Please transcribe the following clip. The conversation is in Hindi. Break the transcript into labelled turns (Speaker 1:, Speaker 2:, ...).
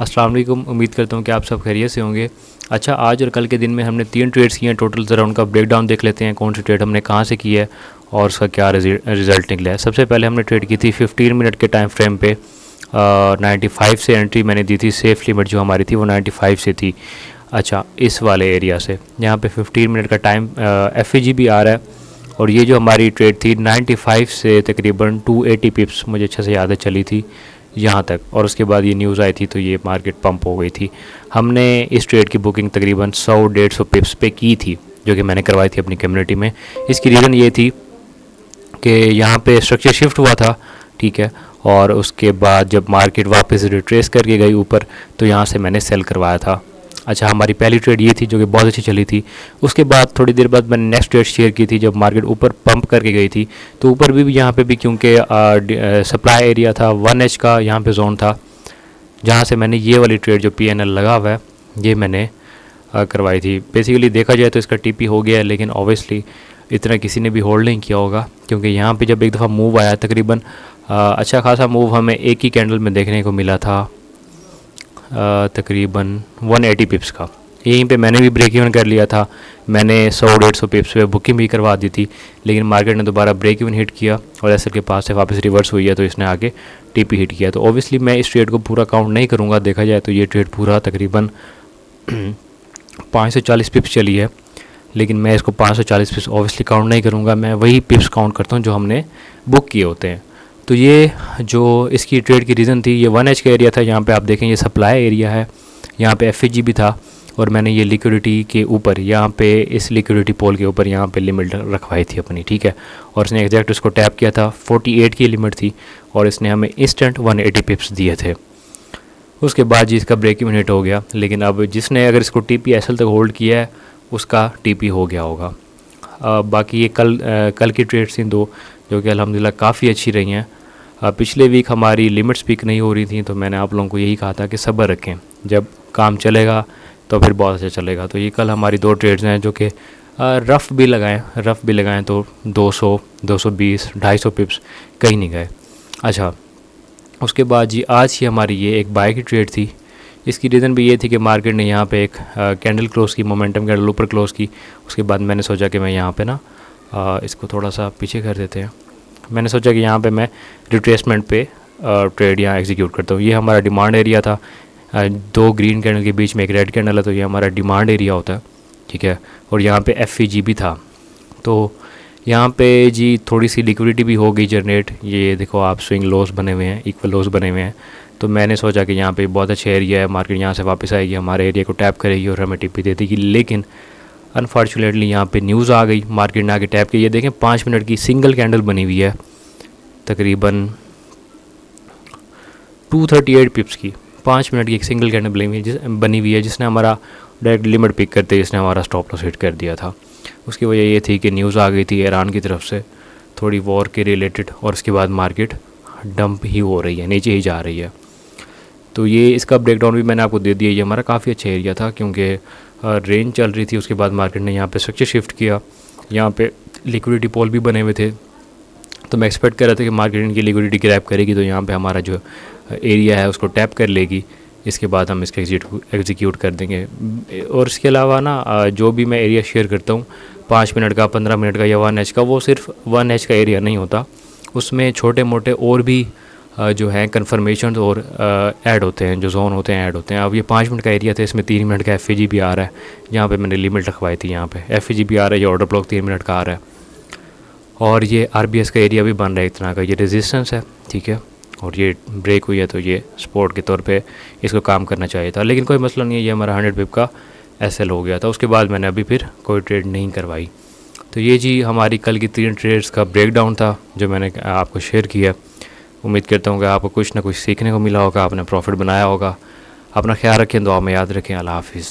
Speaker 1: अस्सलाम वालेकुम। उम्मीद करता हूँ कि आप सब खैरियत से होंगे। अच्छा, आज और कल के दिन में हमने 3 ट्रेड्स किए हैं टोटल। ज़रा उनका ब्रेकडाउन देख लेते हैं, कौन सी ट्रेड हमने कहाँ से की है और उसका क्या रिज़ल्ट निकला है। सबसे पहले हमने ट्रेड की थी 15 मिनट के टाइम फ्रेम पे। 95 से एंट्री मैंने दी थी। सेफ लिमिट जो हमारी थी वो 95 से थी। अच्छा, इस वाले एरिया से यहाँ पे 15 मिनट का टाइम FEG भी आ रहा है। और ये जो हमारी ट्रेड थी 95 से तकरीबन 280 पिप्स मुझे अच्छे से याद है चली थी यहाँ तक। और उसके बाद ये न्यूज़ आई थी तो ये मार्केट पंप हो गई थी। हमने इस ट्रेड की बुकिंग तकरीबन 100-150 पिप्स पे की थी, जो कि मैंने करवाई थी अपनी कम्युनिटी में। इसकी रीज़न ये थी कि यहाँ पे स्ट्रक्चर शिफ्ट हुआ था, ठीक है, और उसके बाद जब मार्केट वापस रिट्रेस करके गई ऊपर तो यहाँ से मैंने सेल करवाया था। अच्छा, हमारी पहली ट्रेड ये थी जो कि बहुत अच्छी चली थी। उसके बाद थोड़ी देर बाद मैंने नेक्स्ट ट्रेड शेयर की थी जब मार्केट ऊपर पंप करके गई थी। तो ऊपर भी यहाँ पे भी क्योंकि सप्लाई एरिया था 1H का, यहाँ पे जोन था जहाँ से मैंने ये वाली ट्रेड जो PNL लगा हुआ है ये मैंने करवाई थी। बेसिकली देखा जाए तो इसका TP हो गया है, लेकिन ऑब्वियसली इतना किसी ने भी होल्ड नहीं किया होगा क्योंकि यहाँ पे जब एक दफ़ा मूव आया तकरीबन अच्छा खासा मूव हमें एक ही कैंडल में देखने को मिला था, तकरीबन 180 पिप्स का। यहीं पे मैंने भी ब्रेक इवन कर लिया था। मैंने 100-150 पिप्स पे बुकिंग भी करवा दी थी, लेकिन मार्केट ने दोबारा ब्रेक इवन हिट किया और एसएल के पास से वापस रिवर्स हुई है तो इसने आगे TP हिट किया। तो ऑब्वियसली मैं इस ट्रेड को पूरा काउंट नहीं करूँगा। देखा जाए तो ये ट्रेड पूरा तकरीबन 540 पिप्स चली है, लेकिन मैं इसको 540 पिप्स ऑब्वियसली काउंट नहीं करूँगा। मैं वही पिप्स काउंट करता हूँ जो हमने बुक किए होते हैं। तो ये जो इसकी ट्रेड की रीज़न थी, ये 1H का एरिया था। यहाँ पे आप देखें ये सप्लाई एरिया है, यहाँ पे FEG भी था और मैंने ये लिक्विडिटी के ऊपर यहाँ पे इस लिक्विडिटी पोल के ऊपर यहाँ पे लिमिट रखवाई थी अपनी, ठीक है। और इसने एग्जैक्ट उसको टैप किया था। 48 की लिमिट थी और इसने हमें इंस्टेंट 180 पिप्स दिए थे। उसके बाद जी इसका ब्रेक इवन हिट हो गया, लेकिन अब जिसने अगर इसको TP SL तक होल्ड किया है उसका TP हो गया होगा। बाकी ये कल की ट्रेड्स थी 2 जो कि अल्हम्दुलिल्लाह काफ़ी अच्छी रही हैं। पिछले वीक हमारी लिमिट्स पिक नहीं हो रही थी तो मैंने आप लोगों को यही कहा था कि सब्र रखें, जब काम चलेगा तो फिर बहुत अच्छा चलेगा। तो ये कल हमारी 2 ट्रेड्स हैं जो कि रफ़ भी लगाएं तो 200, 220, 250 पिप्स कहीं नहीं गए। अच्छा, उसके बाद जी आज ही हमारी ये एक बाय की ट्रेड थी। इसकी रीज़न भी ये थी कि मार्केट ने यहाँ पे एक कैंडल क्लोज़ की, मोमेंटम कैंडल ऊपर क्लोज़ की। उसके बाद मैंने सोचा कि मैं यहाँ पे ना इसको थोड़ा सा पीछे कर देते हैं। मैंने सोचा कि यहाँ पे मैं रिट्रेसमेंट पे ट्रेड यहाँ एग्जीक्यूट करता हूँ। ये हमारा डिमांड एरिया था। 2 ग्रीन कैंडल के बीच में एक रेड कैंडल है तो ये हमारा डिमांड एरिया होता है, ठीक है। और यहाँ पे FEG भी था तो यहाँ पे जी थोड़ी सी लिक्विडिटी भी हो गई जनरेट। ये देखो आप स्विंग लॉस बने हुए हैं, इक्वल लॉस बने हुए हैं। तो मैंने सोचा कि यहाँ पे बहुत अच्छा एरिया है, मार्केट यहाँ से वापस आएगी, हमारे एरिया को टैप करेगी और हमें TP दे देगी। लेकिन अनफॉर्चुनेटली यहाँ पे न्यूज़ आ गई, मार्केट ने आगे टैप की। ये देखें 5 मिनट की सिंगल कैंडल बनी हुई है तकरीबन 238 पिप्स की। 5 मिनट की एक सिंगल कैंडल बनी हुई है जिसने हमारा डायरेक्ट लिमिट पिक करते जिसने हमारा स्टॉप लॉस हिट कर दिया था। उसकी वजह ये थी कि न्यूज़ आ गई थी ईरान की तरफ से थोड़ी वॉर के रिलेटेड और उसके बाद मार्केट डंप ही हो रही है, नीचे ही जा रही है। तो ये इसका ब्रेकडाउन भी मैंने आपको दे दिया। ये हमारा काफ़ी अच्छा एरिया था क्योंकि रेंज चल रही थी। उसके बाद मार्केट ने यहाँ पे स्ट्रक्चर शिफ्ट किया, यहाँ पे लिक्विडिटी पोल भी बने हुए थे। तो मैं एक्सपेक्ट कर रहा था कि मार्केट इनकी लिक्विडिटी ग्रैब करेगी तो यहाँ पे हमारा जो एरिया है उसको टैप कर लेगी। इसके बाद हम इसका एग्जीक्यूट कर देंगे। और इसके अलावा ना जो भी मैं एरिया शेयर करता हूँ 5 मिनट का, 15 मिनट का या 1H का, वो सिर्फ 1H का एरिया नहीं होता, उसमें छोटे मोटे और भी जो हैं कन्फर्मेशन और ऐड होते हैं, जो जोन होते हैं ऐड होते हैं। अब ये 5 मिनट का एरिया था, इसमें 3 मिनट का FEG भी आ रहा है। जहाँ पे मैंने लिमिट रखवाई थी यहाँ पे FEG भी आ रहा है, ये ऑर्डर ब्लॉक 3 मिनट का आ रहा है। और ये RBS का एरिया भी बन रहा है इतना का, ये रेजिस्टेंस है, ठीक है। और ये ब्रेक हुई है तो ये सपोर्ट के तौर पे इसको काम करना चाहिए था, लेकिन कोई मसला नहीं है। ये हमारा 100 पिप का SL हो गया था। उसके बाद मैंने अभी फिर कोई ट्रेड नहीं करवाई। तो ये जी हमारी कल की 3 ट्रेड्स का ब्रेकडाउन था जो मैंने आपको शेयर किया। उम्मीद करता हूँ कि आपको कुछ ना कुछ सीखने को मिला होगा, आपने प्रॉफिट बनाया होगा। अपना ख्याल रखें, दुआ में याद रखें। अल्लाह हाफिज़।